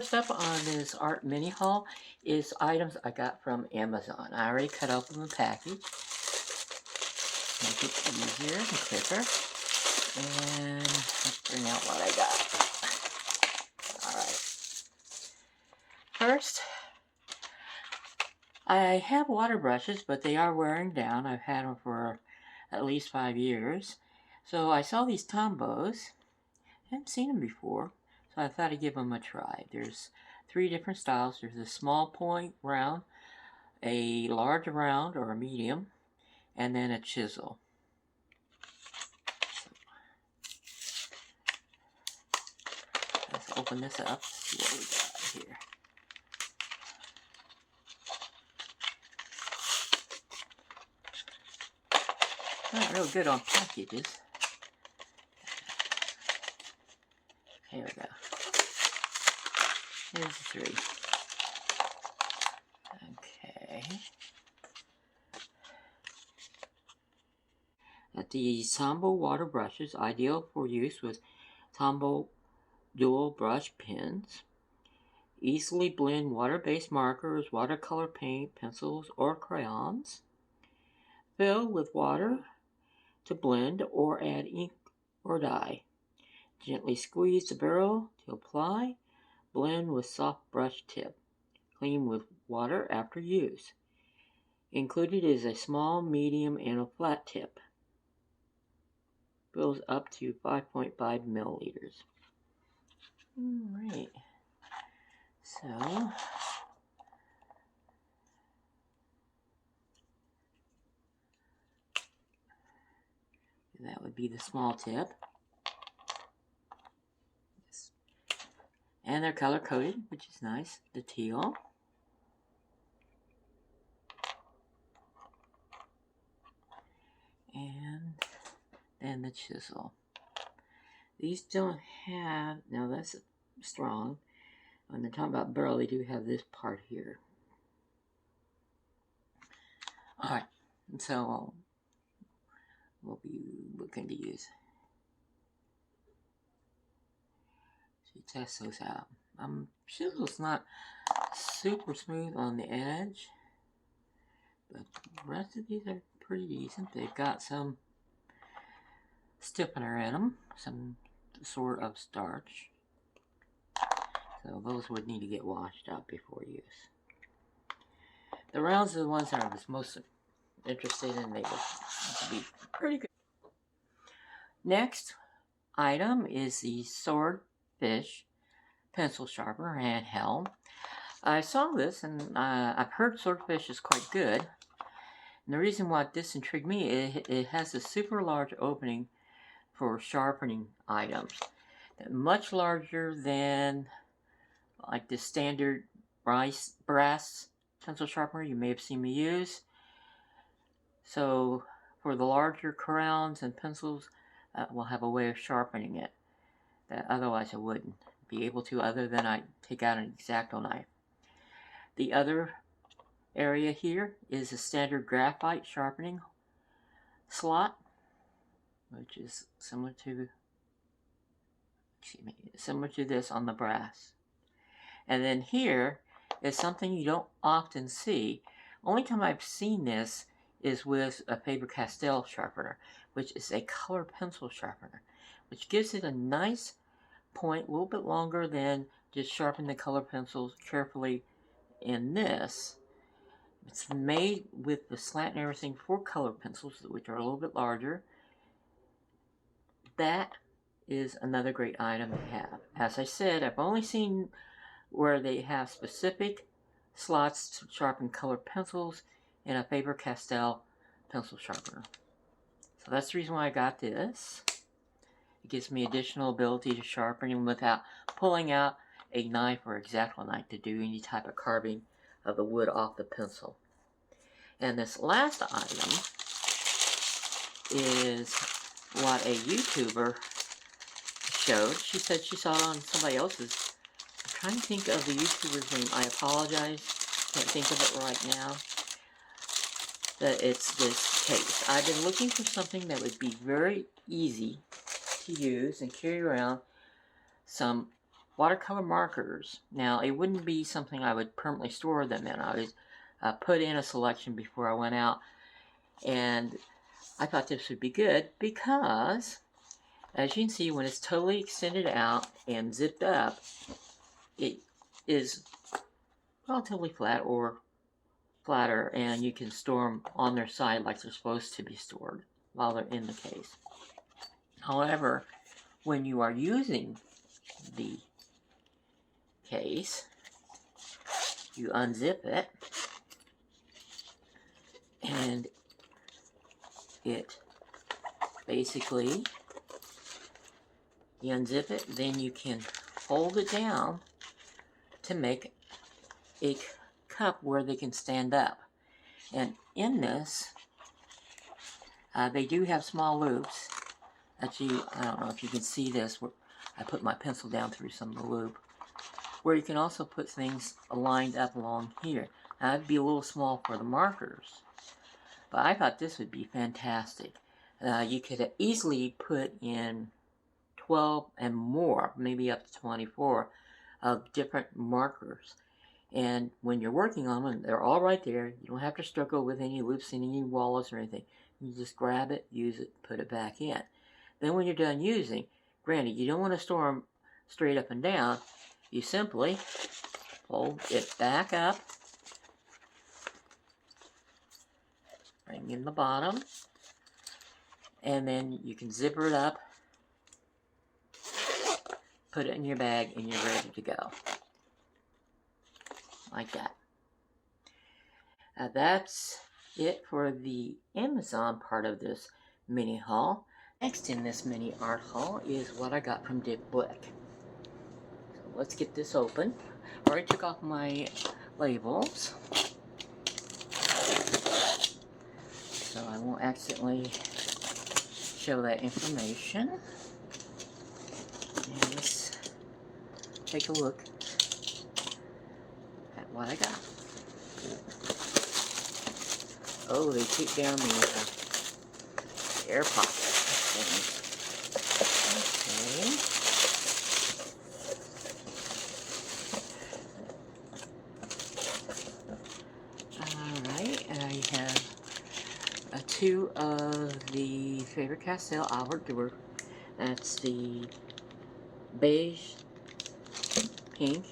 first up on this art mini haul is items I got from Amazon. I already cut open the package. Make it easier and quicker. And let's bring out what I got. Alright. First, I have water brushes, but they are wearing down. I've had them for at least 5 years. So I saw these Tombos. I haven't seen them before, so I thought I'd give them a try. There's 3 different styles. There's a small point round, a large round or a medium, and then a chisel. So let's open this up, see what we got here. Not real good on packages. Here we go. Here's the 3. Okay. These Tombow water brushes, ideal for use with Tombow dual brush pens. Easily blend water-based markers, watercolor paint, pencils, or crayons. Fill with water to blend or add ink or dye. Gently squeeze the barrel to apply. Blend with soft brush tip. Clean with water after use. Included is a small, medium, and a flat tip. Fills up to 5.5 milliliters. Alright. So, that would be the small tip. And they're color coded, which is nice. The teal. And then the chisel. These don't have, now that's strong. When they're talking about barrel, they do have this part here. Alright, so we'll be looking to use. So test those out. Chisel's not super smooth on the edge, but the rest of these are pretty decent. They've got some stiffener in them, some sort of starch. So those would need to get washed out before use. The rounds are the ones that I was most interested in. They would be pretty good. Next item is the Swordfish pencil sharpener handheld. I saw this and I've heard Swordfish is quite good. And the reason why this intrigued me is it has a super large opening for sharpening items. Much larger than like the standard brass pencil sharpener you may have seen me use. So for the larger crayons and pencils, we'll have a way of sharpening it that otherwise I wouldn't be able to, other than I take out an X-Acto knife. The other area here is a standard graphite sharpening slot, which is similar to this on the brass. And then here is something you don't often see. Only time I've seen this is with a Faber-Castell sharpener, which is a color pencil sharpener, which gives it a nice point, a little bit longer than just sharpening the color pencils carefully in this. It's made with the slant and everything for color pencils, which are a little bit larger. That is another great item to have. As I said, I've only seen where they have specific slots to sharpen colored pencils in a Faber-Castell pencil sharpener. So that's the reason why I got this. It gives me additional ability to sharpen without pulling out a knife or X-Acto knife to do any type of carving of the wood off the pencil. And this last item is what a YouTuber showed. She said she saw it on somebody else's. I'm trying to think of the YouTuber's name. I apologize. Can't think of it right now. That it's this case. I've been looking for something that would be very easy to use and carry around. Some watercolor markers. Now, it wouldn't be something I would permanently store them in. I would put in a selection before I went out, and I thought this would be good because, as you can see, when it's totally extended out and zipped up, it is relatively flat or flatter, and you can store them on their side like they're supposed to be stored while they're in the case. However, when you are using the case, you unzip it, and it basically, you unzip it, then you can fold it down to make a cup where they can stand up. And in this, they do have small loops. Actually, I don't know if you can see this, where I put my pencil down through some of the loop, where you can also put things lined up along here. Now, that'd be a little small for the markers, but I thought this would be fantastic. You could easily put in 12 and more, maybe up to 24, of different markers. And when you're working on them, they're all right there. You don't have to struggle with any loops and any wallets or anything. You just grab it, use it, put it back in. Then when you're done using, granted, you don't want to store them straight up and down. You simply fold it back up, bring in the bottom, and then you can zipper it up, put it in your bag, and you're ready to go. Like that. That's it for the Amazon part of this mini haul. Next in this mini art haul is what I got from Dick Blick. So let's get this open. I already took off my labels, so I won't accidentally show that information. And let's take a look at what I got. Oh, they took down the air pocket thing. Okay. Alright, I have two of the Faber-Castell Albert Durer. That's the beige, pink,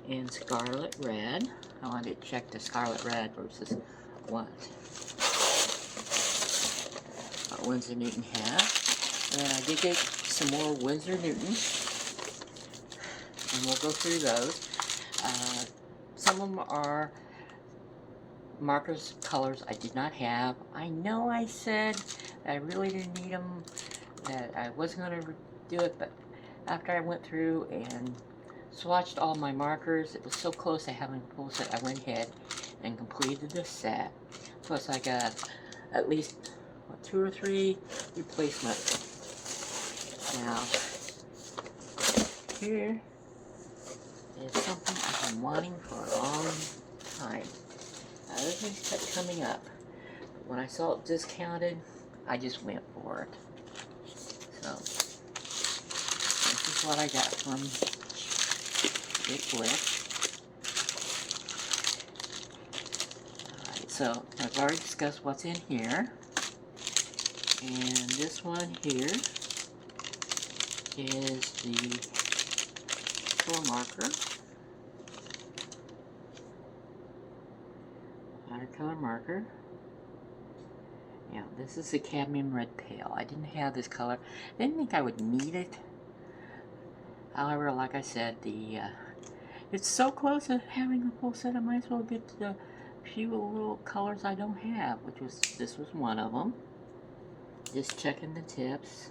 and scarlet red. I wanted to check the scarlet red versus what Winsor Newton has. And I did get some more Winsor Newton, and we'll go through those. Some of them are markers, colors I did not have. I know I said that I really didn't need them, that I wasn't going to do it, but after I went through and swatched all my markers, it was so close to having a full set, I went ahead and completed the set. Plus I got at least 2 or 3 replacements. Now, here is something I've been wanting for a long time. Other things kept coming up, but when I saw it discounted, I just went for it. So, this is what I got from Dick Blick. Alright, so I've already discussed what's in here. And this one here is the tool marker. Watercolor marker. Now, this is the cadmium red pale. I didn't have this color. I didn't think I would need it. However, like I said, it's so close to having a full set, I might as well get the few little colors I don't have, this was one of them. Just checking the tips.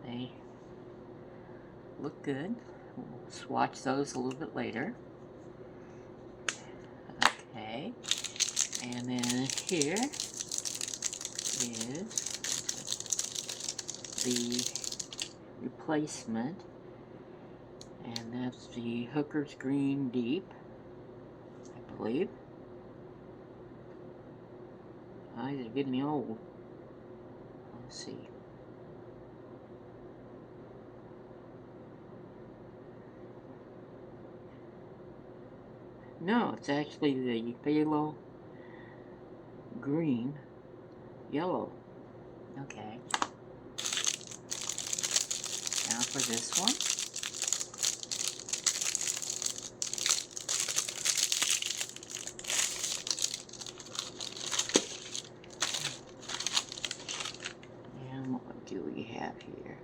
They look good. We'll swatch those a little bit later. Okay. And then here is the replacement. And that's the Hooker's Green Deep, I believe. Eyes are getting me old. Let's see. No, it's actually the phthalo green, yellow. Okay. Now for this one. And what do we have here?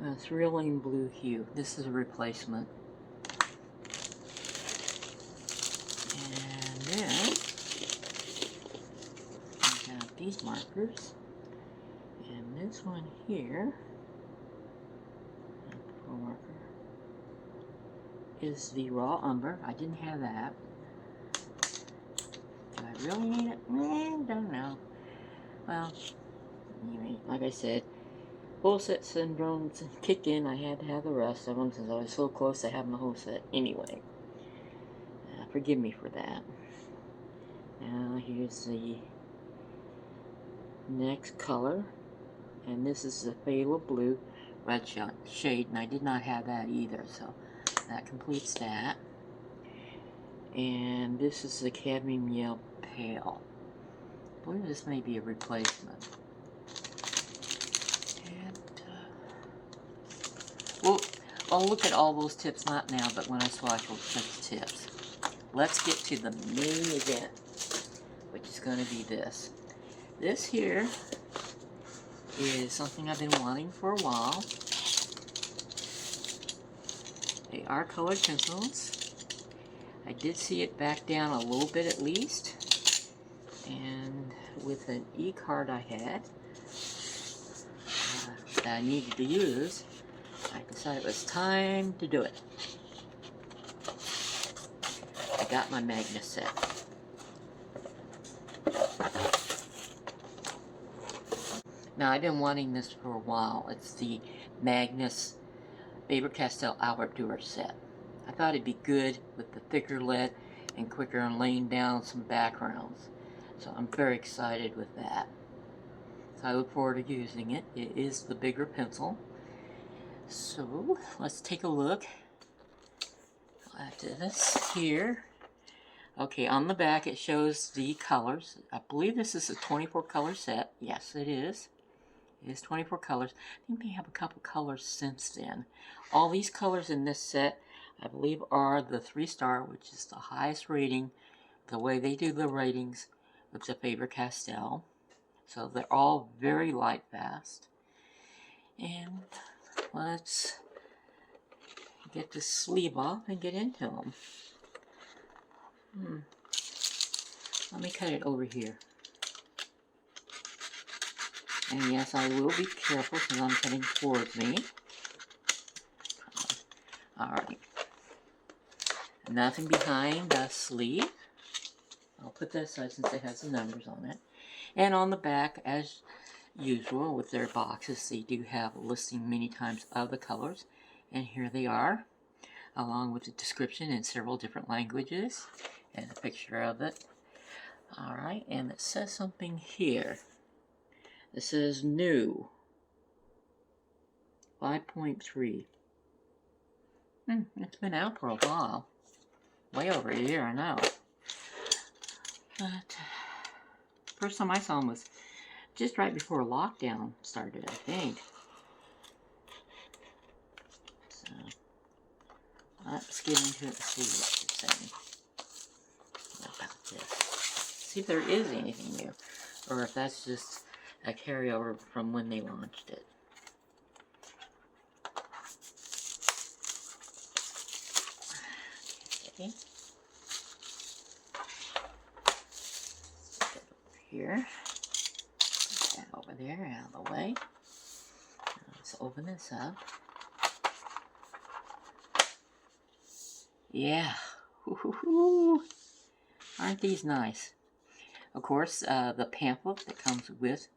A thrilling blue hue. This is a replacement. And then we have these markers. And this one here, marker, is the raw umber. I didn't have that. Do I really need it? Don't know. Well, anyway, like I said, whole set syndrome kicked in. I had to have the rest of them since I was so close to having the whole set anyway. Forgive me for that. Now here's the next color, and this is the phthalo blue red shade, and I did not have that either, so that completes that. And this is the cadmium yellow pale. I believe this may be a replacement. And well, I'll look at all those tips, not now, but when I swatch, we'll check the tips. Let's get to the main event, which is going to be this. This here is something I've been wanting for a while. They are colored pencils. I did see it back down a little bit at least. And with an e-card I had that I needed to use, I decided it was time to do it. I got my Magnus set. Now, I've been wanting this for a while. It's the Magnus Faber-Castell Albert Dürer set. I thought it'd be good with the thicker lead and quicker on laying down some backgrounds. So I'm very excited with that. So I look forward to using it. It is the bigger pencil. So let's take a look at this here. Okay, on the back it shows the colors. I believe this is a 24 color set. Yes, it is. It is 24 colors. I think they have a couple colors since then. All these colors in this set, I believe, are the 3-star, which is the highest rating, the way they do the ratings with the Faber-Castell. So they're all very light fast. And let's get the sleeve off and get into them. Let me cut it over here. And yes, I will be careful because I'm cutting towards me. Alright. Nothing behind the sleeve. I'll put that aside since it has the numbers on it. And on the back, as usual with their boxes, they do have a listing many times of the colors. And here they are, along with the description in several different languages and a picture of it. Alright, and it says something here. It says new 5.3. It's been out for a while. Way over a year, I know. But first time I saw them was just right before lockdown started, I think. So let's get into it and see what they're saying about this. See if there is anything new, or if that's just a carryover from when they launched it. Okay. Put that over here. Put that over there, out of the way. Let's open this up. Yeah. Aren't these nice? Of course, the pamphlet that comes with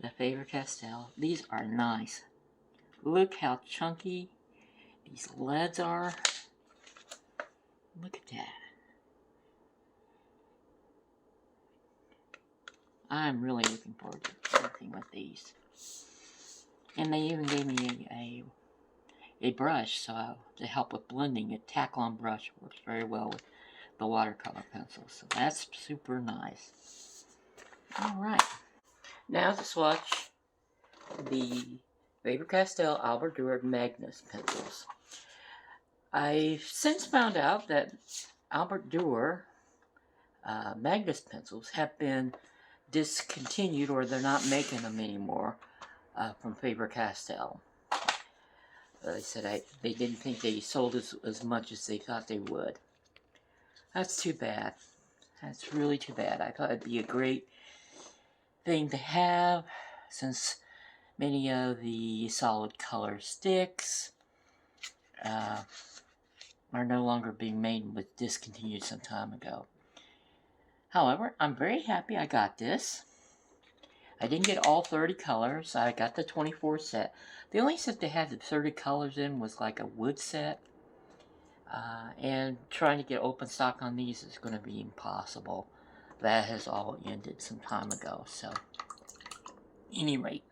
the Faber-Castell. These are nice. Look how chunky these leads are. Look at that. I'm really looking forward to working with these. And they even gave me a brush so to help with blending. A tack-on brush works very well with the watercolor pencils. So that's super nice. Alright. Now to swatch the Faber-Castell Albert Dürer Magnus pencils. I've since found out that Albert Dürer Magnus pencils have been discontinued, or they're not making them anymore from Faber-Castell. They said they didn't think they sold as much as they thought they would. That's too bad. That's really too bad. I thought it'd be a great thing to have, since many of the solid color sticks are no longer being made, with discontinued some time ago. However, I'm very happy I got this. I didn't get all 30 colors. I got the 24 set. The only set they had the 30 colors in was like a wood set. And trying to get open stock on these is going to be impossible. That has all ended some time ago. So, any rate,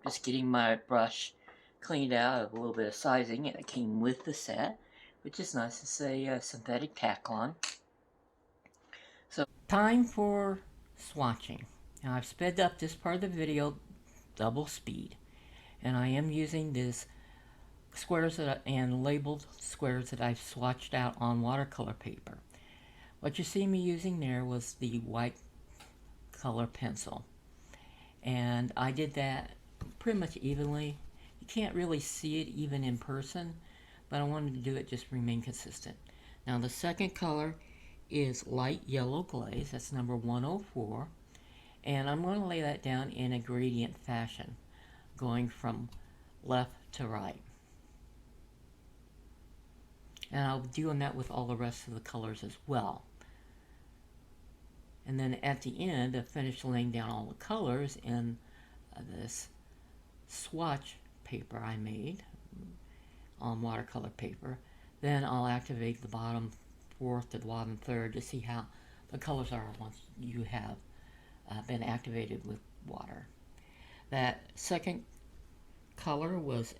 just getting my brush cleaned out of a little bit of sizing, and it came with the set, which is nice. It's a synthetic Taklon. So, time for swatching. Now, I've sped up this part of the video double speed, and I am using this squares and labeled squares that I've swatched out on watercolor paper. What you see me using there was the white color pencil, and I did that pretty much evenly. You can't really see it even in person, but I wanted to do it just remain consistent. Now the second color is light yellow glaze. That's number 104, and I'm going to lay that down in a gradient fashion, going from left to right. And I'll be doing that with all the rest of the colors as well. And then at the end, I finish laying down all the colors in this swatch paper I made on watercolor paper. Then I'll activate the bottom fourth to the bottom third to see how the colors are once you have been activated with water. That second color was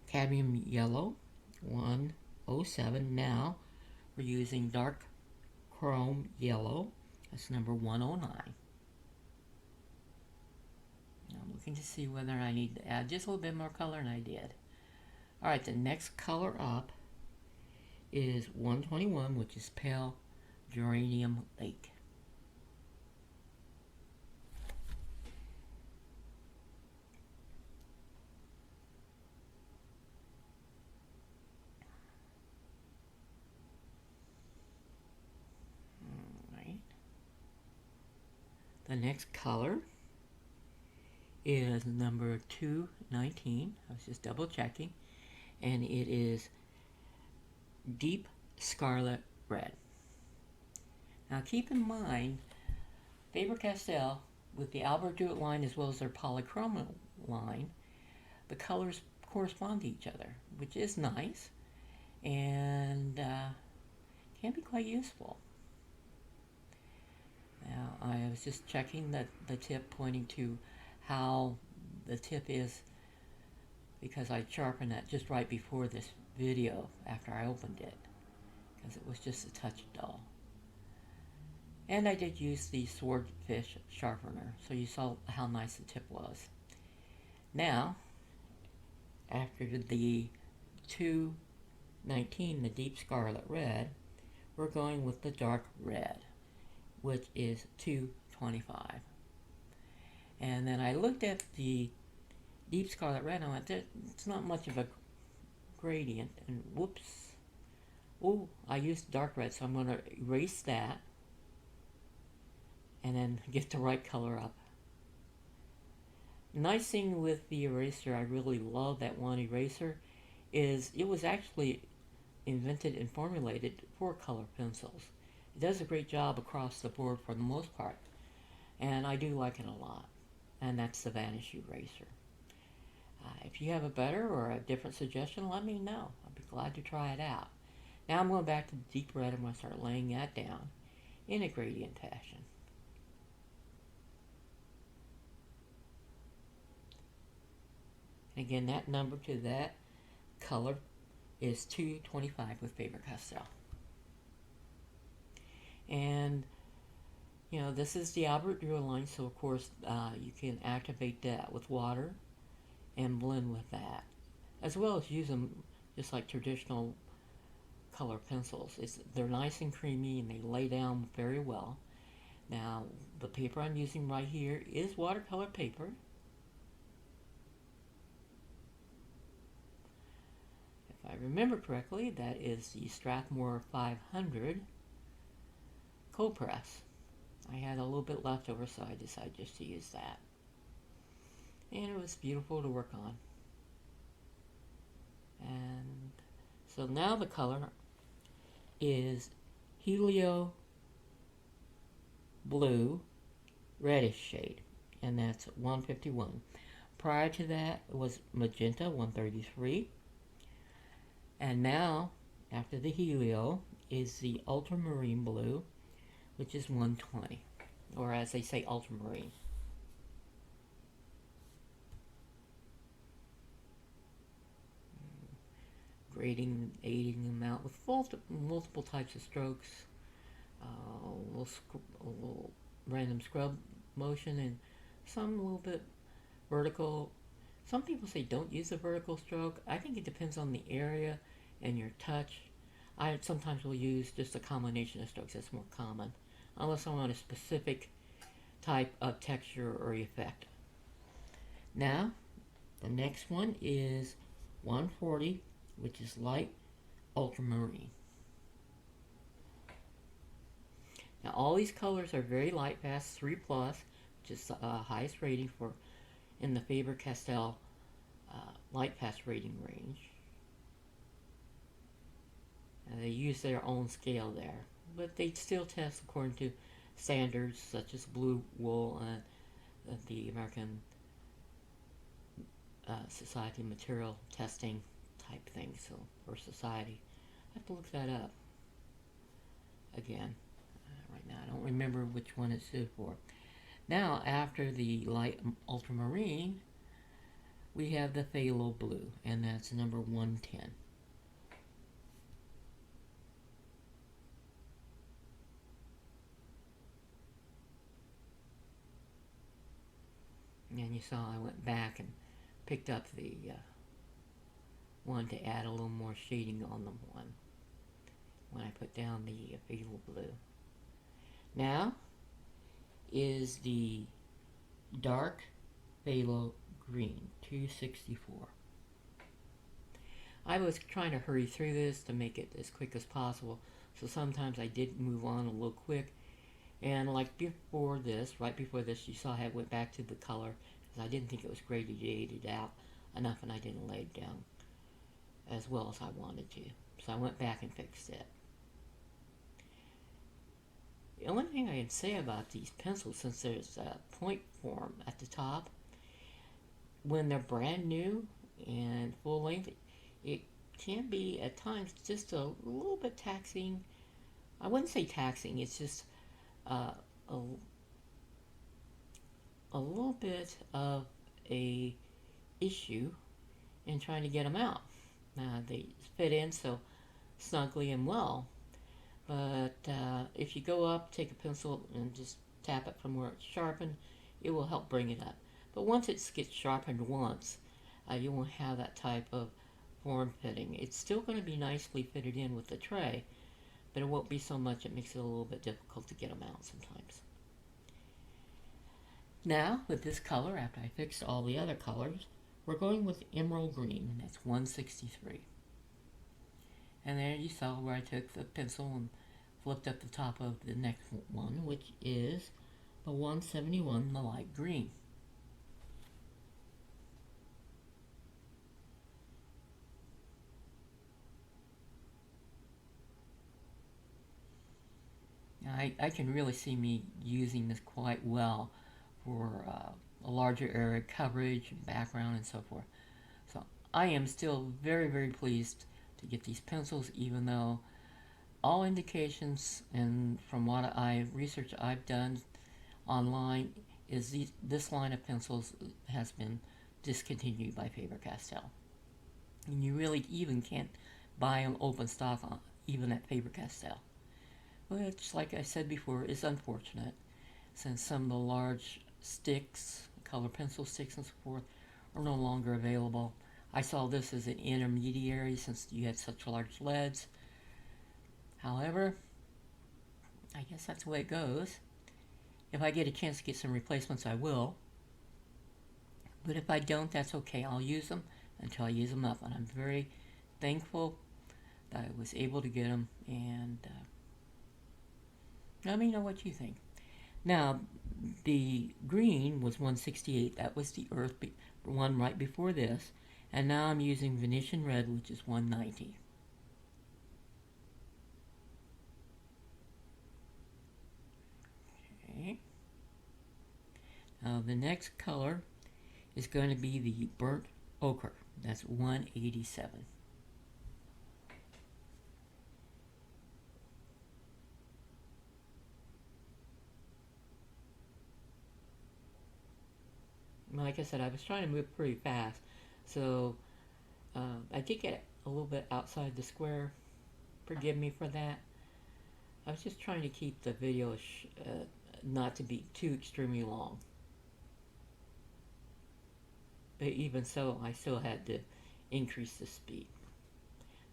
cadmium yellow, 107. Now we're using dark chrome yellow. That's number 109. Now I'm looking to see whether I need to add just a little bit more color, and I did. Alright, the next color up is 121, which is pale geranium lake. The next color is number 219. I was just double checking. And it is deep scarlet red. Now keep in mind, Faber-Castell, with the Albert Dürer line as well as their polychrome line, the colors correspond to each other, which is nice and can be quite useful. Now, I was just checking the tip, pointing to how the tip is, because I sharpened that just right before this video after I opened it, because it was just a touch dull. And I did use the swordfish sharpener, so you saw how nice the tip was. Now, after the 219, the deep scarlet red, we're going with the dark red, which is 225. And then I looked at the deep scarlet red and I went, it's not much of a gradient, and whoops. Oh, I used dark red, so I'm going to erase that and then get the right color up. Nice thing with the eraser, I really love that one eraser, is it was actually invented and formulated for color pencils. It does a great job across the board for the most part, and I do like it a lot, and that's the Vanish eraser. If you have a better or a different suggestion, let me know. I'll be glad to try it out. Now I'm going back to the deep red. I'm going to start laying that down in a gradient fashion. Again, that number to that color is 225 with Faber-Castell. And you know, this is the Albert Dürer line, so of course you can activate that with water and blend with that, as well as use them just like traditional color pencils. They're nice and creamy and they lay down very well. Now, the paper I'm using right here is watercolor paper. If I remember correctly, that is the Strathmore 500 cold press. I had a little bit left over, so I decided just to use that. And it was beautiful to work on. And so now the color is Helio Blue reddish shade, and that's 151. Prior to that was Magenta 133. And now, after the Helio, is the Ultramarine Blue, which is 120, or as they say, Ultramarine. Grading, aiding them out with multiple types of strokes, a little random scrub motion, and some a little bit vertical. Some people say don't use a vertical stroke. I think it depends on the area and your touch. I sometimes will use just a combination of strokes. That's more common, unless I want a specific type of texture or effect. Now, the next one is 140, which is light ultramarine. Now, all these colors are very light fast, 3+, which is the highest rating for in the Faber-Castell light fast rating range. They use their own scale there, but they still test according to standards such as blue wool and the American Society Material Testing type thing. So, for society, I have to look that up again. Right now, I don't remember which one it's suited for. Now, after the light ultramarine, we have the phthalo blue, and that's number 110. And you saw I went back and picked up the one to add a little more shading on the one when I put down the phthalo blue. Now is the dark phthalo green, 264. I was trying to hurry through this to make it as quick as possible, so sometimes I did move on a little quick. And like before this, right before this, you saw I went back to the color because I didn't think it was gradiated out enough, and I didn't lay it down as well as I wanted to. So I went back and fixed it. The only thing I can say about these pencils, since there's a point form at the top, when they're brand new and full length, it can be at times just a little bit taxing. I wouldn't say taxing, it's just a little bit of a issue in trying to get them out. They fit in so snugly and well, but if you go up, take a pencil and just tap it from where it's sharpened, it will help bring it up. But once it gets sharpened once, you won't have that type of form fitting. It's still going to be nicely fitted in with the tray, but it won't be so much it makes it a little bit difficult to get them out sometimes. Now, with this color, after I fixed all the other colors, we're going with emerald green, and that's 163. And there you saw where I took the pencil and flipped up the top of the next one, which is the 171, the light green. I can really see me using this quite well for a larger area coverage, background, and so forth. So I am still very, very pleased to get these pencils, even though all indications and from what research I've done online is this line of pencils has been discontinued by Faber-Castell. And you really even can't buy them open stock even at Faber-Castell. which, like I said before, is unfortunate since some of the large sticks, color pencil sticks and so forth, are no longer available. I saw this as an intermediary since you had such large leads. However, I guess that's the way it goes. If I get a chance to get some replacements, I will. But if I don't, that's okay. I'll use them until I use them up. And I'm very thankful that I was able to get them. And let me know what you think. Now, the green was 168. That was the earth one right before this. And now I'm using Venetian red, which is 190. Okay. Now the next color is going to be the burnt ochre. That's 187. Like I said, I was trying to move pretty fast, so I did get a little bit outside the square. Forgive me for that. I was just trying to keep the video not to be too extremely long. But even so, I still had to increase the speed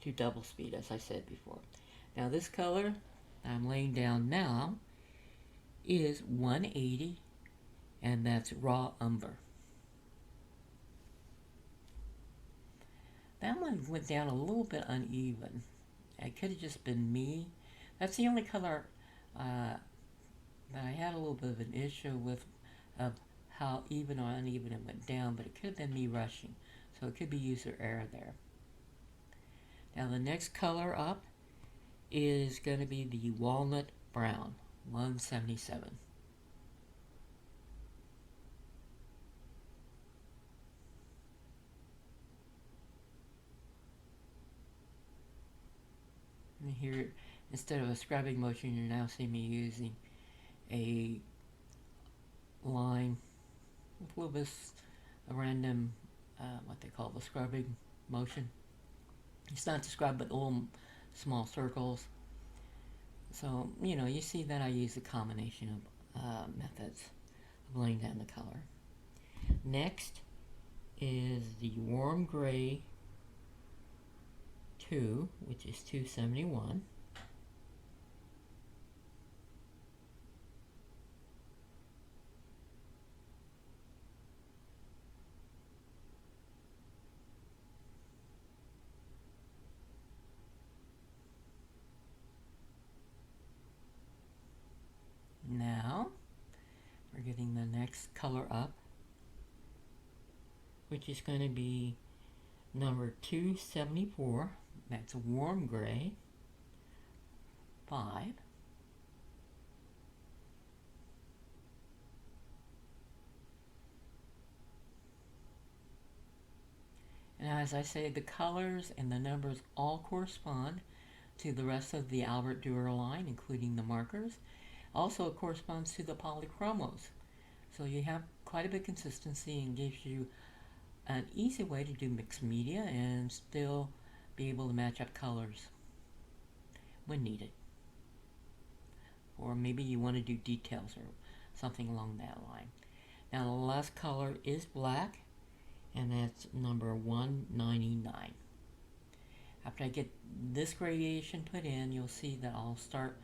to double speed, as I said before. Now this color I'm laying down now is 180, and that's raw umber. That one went down a little bit uneven. It could have just been me. That's the only color that I had a little bit of an issue with, of how even or uneven it went down, but it could have been me rushing. So it could be user error there. Now the next color up is going to be the walnut brown, 177. And here, instead of a scrubbing motion, you're now seeing me using a line with a little bit of random, what they call the scrubbing motion. It's not to scrub, but little small circles. So, you know, you see that I use a combination of methods of laying down the color. Next is the warm gray 2, which is 271. Now, we're getting the next color up, which is going to be number 274. That's a warm gray, 5. And as I say, the colors and the numbers all correspond to the rest of the Albert Dürer line, including the markers. Also, it corresponds to the polychromos. So you have quite a bit of consistency and gives you an easy way to do mixed media and still be able to match up colors when needed. Or maybe you want to do details or something along that line. Now the last color is black, and that's number 199. After I get this gradation put in, you'll see that I'll start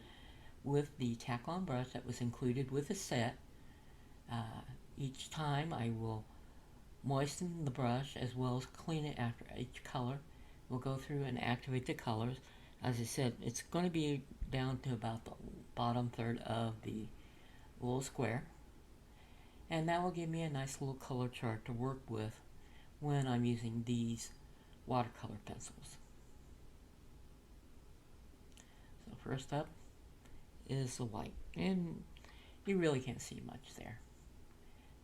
with the tack-on brush that was included with the set. Each time I will moisten the brush as well as clean it after each color. We'll go through and activate the colors. As I said, it's going to be down to about the bottom third of the little square. And that will give me a nice little color chart to work with when I'm using these watercolor pencils. So first up is the white, and you really can't see much there.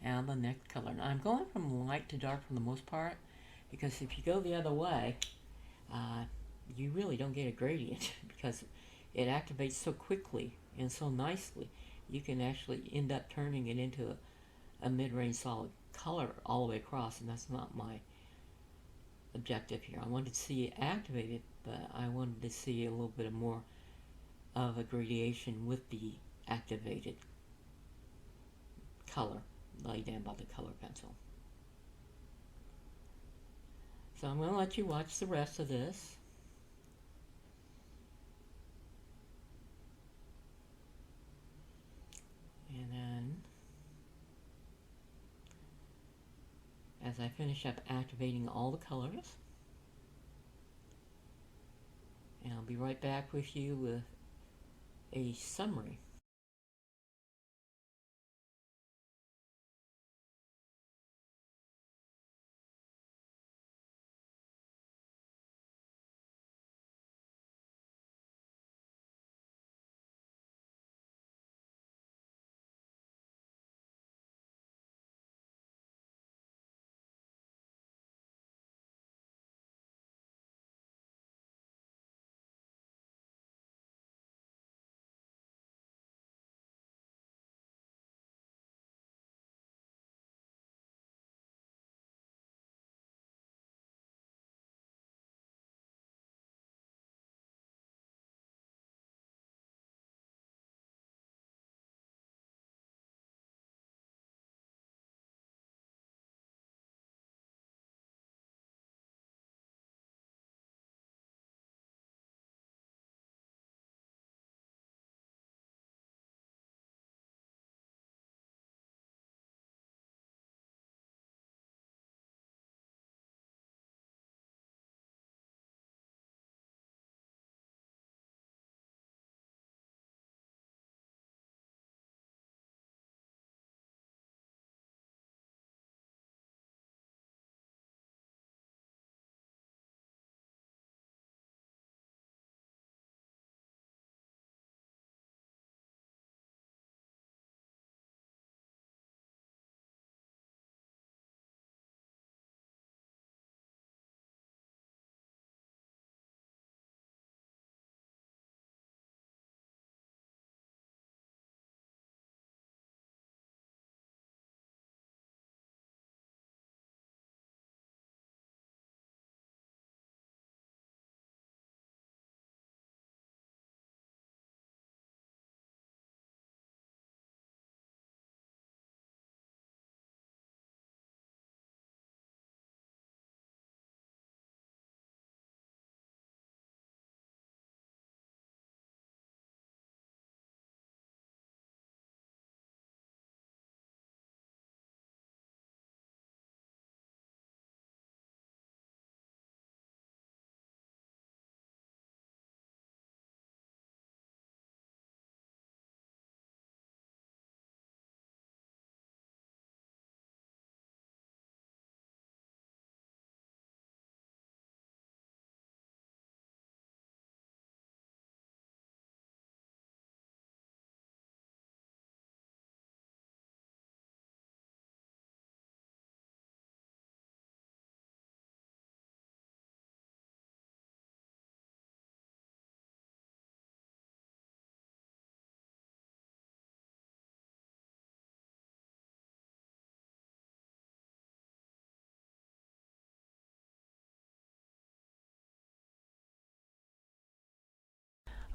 Now the next color. Now I'm going from light to dark for the most part, because if you go the other way, you really don't get a gradient because it activates so quickly and so nicely. You can actually end up turning it into a mid-range solid color all the way across, and that's not my objective here. I wanted to see it activated, but I wanted to see a little bit of more of a gradation with the activated color laid in by the color pencil. So I'm going to let you watch the rest of this. And then, as I finish up activating all the colors, and I'll be right back with you with a summary.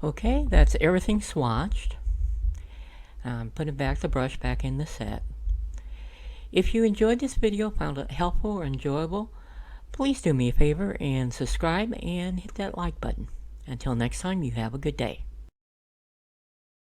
Okay, that's everything swatched. Putting back the brush back in the set. If you enjoyed this video, found it helpful or enjoyable, please do me a favor and subscribe and hit that like button. Until next time, you have a good day.